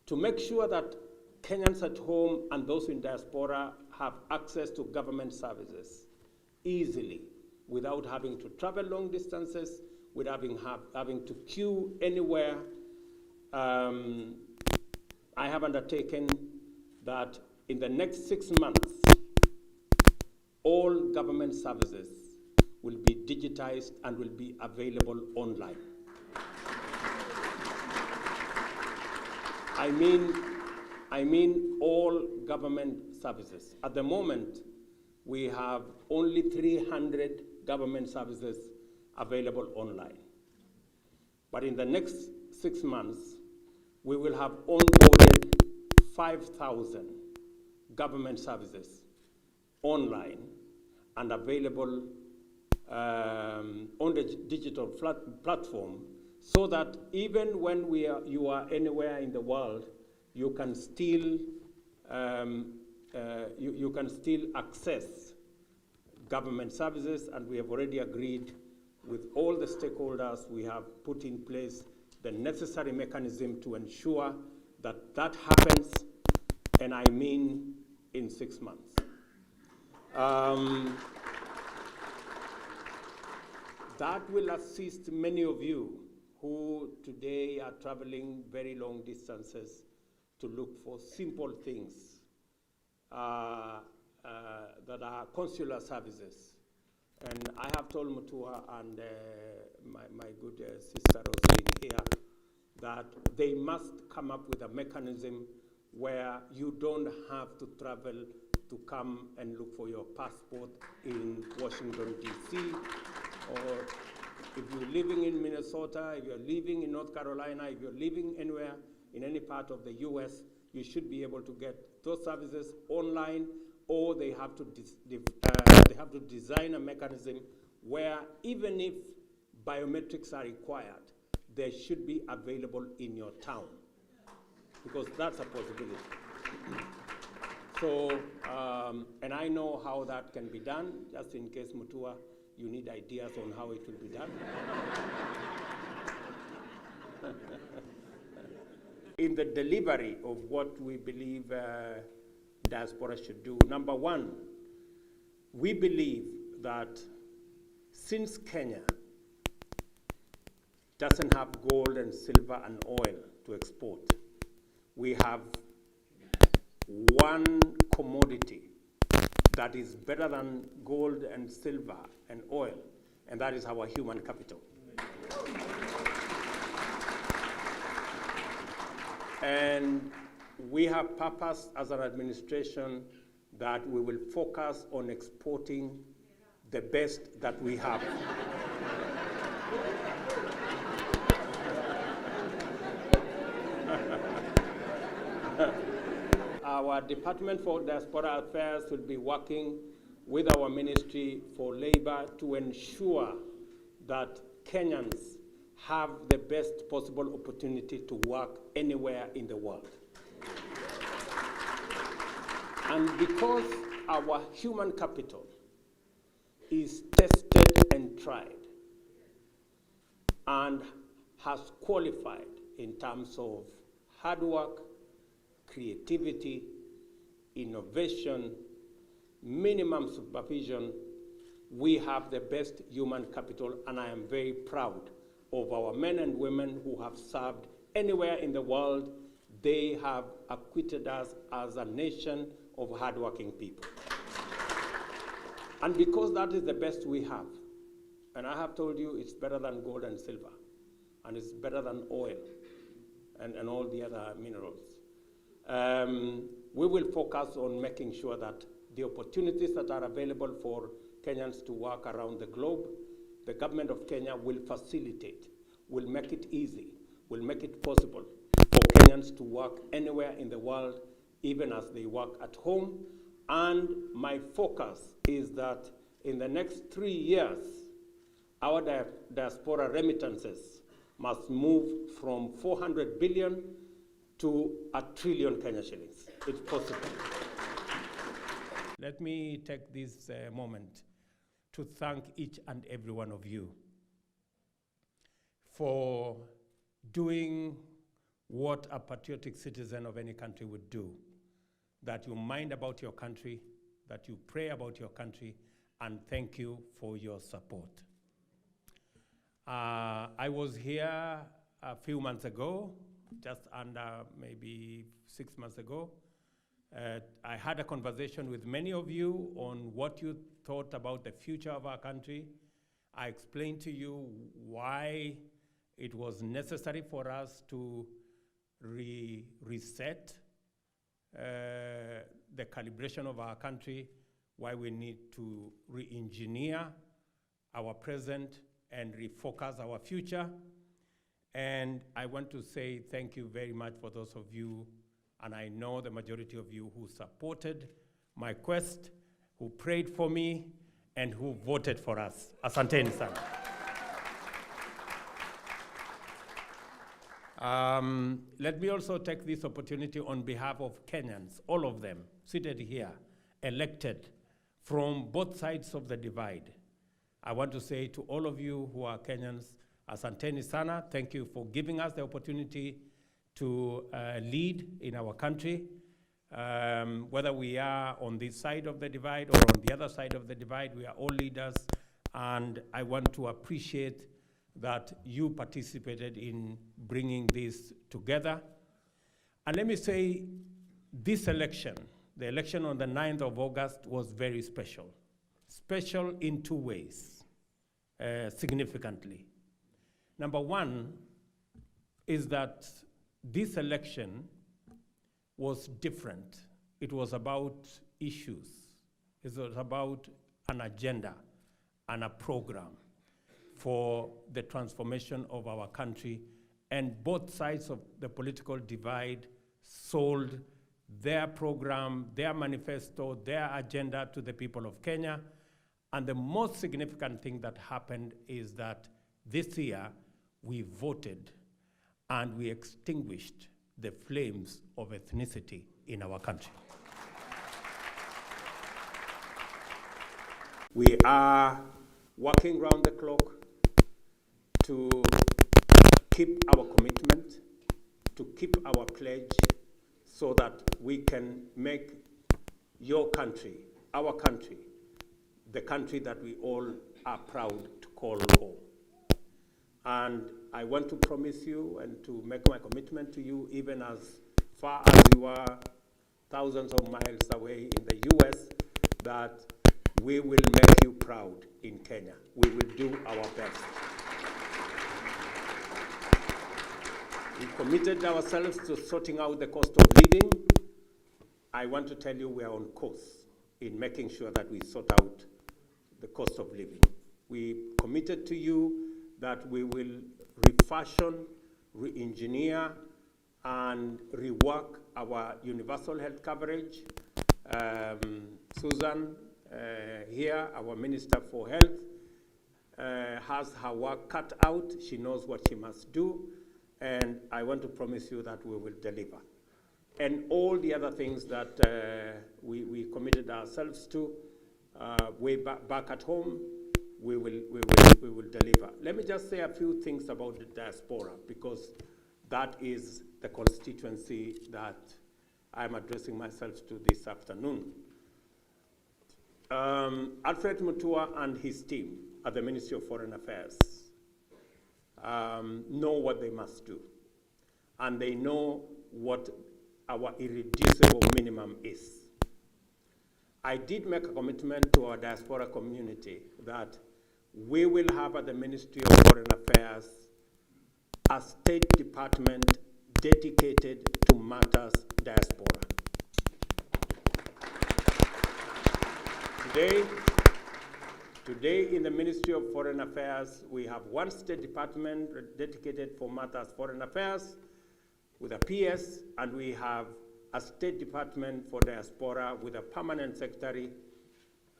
to make sure that Kenyans at home and those in diaspora have access to government services easily without having to travel long distances, without having to queue anywhere. I have undertaken that in the next 6 months, all government services will be digitized and will be available online. I mean all government services. At the moment, we have only 300 government services available online. But in the next 6 months, we will have onboarded 5,000 government services online and available on the digital platform, so that even when you are anywhere in the world, you can still access government services. And we have already agreed with all the stakeholders. We have put in place the necessary mechanism to ensure that that happens, and I mean in 6 months. That will assist many of you who today are traveling very long distances to look for simple things that are consular services. And I have told Mutua and my good sister Rosaline here that they must come up with a mechanism where you don't have to travel to come and look for your passport in Washington, D.C., or if you're living in Minnesota, if you're living in North Carolina, if you're living anywhere in any part of the U.S., you should be able to get those services online, or they have to design a mechanism where even if biometrics are required, they should be available in your town, because that's a possibility. So, and I know how that can be done, just in case, Mutua, you need ideas on how it will be done. In the delivery of what we believe diaspora should do, number one, we believe that since Kenya doesn't have gold and silver and oil to export, we have one commodity that is better than gold and silver and oil, and that is our human capital. And we have purposed as an administration that we will focus on exporting the best that we have. Our Department for Diaspora Affairs will be working with our Ministry for Labor to ensure that Kenyans have the best possible opportunity to work anywhere in the world. And because our human capital is tested and tried and has qualified in terms of hard work, creativity, innovation, minimum supervision, we have the best human capital, and I am very proud of our men and women who have served anywhere in the world. They have acquitted us as a nation of hardworking people. And because that is the best we have, and I have told you it's better than gold and silver, and it's better than oil and all the other minerals, we will focus on making sure that the opportunities that are available for Kenyans to work around the globe, the government of Kenya will facilitate, will make it easy, will make it possible for Kenyans to work anywhere in the world, even as they work at home. And my focus is that in the next 3 years, our diaspora remittances must move from 400 billion to 1 trillion Kenya shillings. It's possible. Let me take this moment to thank each and every one of you for doing what a patriotic citizen of any country would do, that you mind about your country, that you pray about your country, and thank you for your support. I was here a few months ago, just under maybe 6 months ago. I had a conversation with many of you on what you thought about the future of our country. I explained to you why it was necessary for us to reset the calibration of our country, why we need to re-engineer our present and refocus our future. And I want to say thank you very much for those of you, and I know the majority of you who supported my quest, who prayed for me, and who voted for us. Asanteni sana. Let me also take this opportunity on behalf of Kenyans, all of them seated here, elected from both sides of the divide. I want to say to all of you who are Kenyans, asanteni sana, thank you for giving us the opportunity to lead in our country. Whether we are on this side of the divide or on the other side of the divide, we are all leaders, and I want to appreciate that you participated in bringing this together. And let me say, this election, the election on the 9th of August, was very special. Special in two ways, significantly. Number one is that this election was different. It was about issues. It was about an agenda and a program for the transformation of our country, and both sides of the political divide sold their program, their manifesto, their agenda to the people of Kenya. And the most significant thing that happened is that this year we voted and we extinguished the flames of ethnicity in our country. We are working round the clock to keep our commitment, to keep our pledge, so that we can make your country, our country, the country that we all are proud to call home. And I want to promise you and to make my commitment to you, even as far as you are thousands of miles away in the US, that we will make you proud in Kenya. We will do our best. We committed ourselves to sorting out the cost of living. I want to tell you we are on course in making sure that we sort out the cost of living. We committed to you that we will refashion, re-engineer, and rework our universal health coverage. Susan here, our Minister for Health, has her work cut out. She knows what she must do, and I want to promise you that we will deliver. And all the other things that we committed ourselves to way back at home, we will deliver. Let me just say a few things about the diaspora, because that is the constituency that I'm addressing myself to this afternoon. Alfred Mutua and his team at the Ministry of Foreign Affairs know what they must do, and they know what our irreducible minimum is. I did make a commitment to our diaspora community that we will have at the Ministry of Foreign Affairs a State Department dedicated to matters diaspora. Today in the Ministry of Foreign Affairs, we have one State Department dedicated for matters foreign affairs with a PS, and we have a State Department for diaspora with a permanent secretary.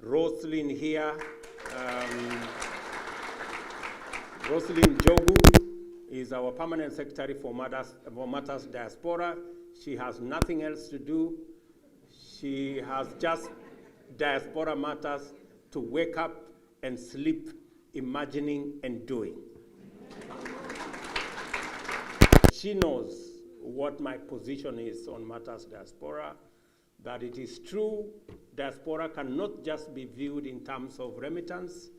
Roslyn here, Roslyn Jogu is our permanent secretary for matters diaspora. She has nothing else to do. She has just diaspora matters to wake up and sleep, imagining and doing. She knows what my position is on matters diaspora, that it is true diaspora cannot just be viewed in terms of remittance.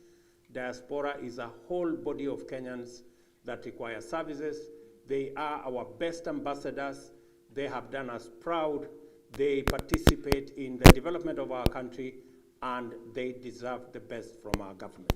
Diaspora is a whole body of Kenyans that require services. They are our best ambassadors. They have done us proud. They participate in the development of our country, and they deserve the best from our government.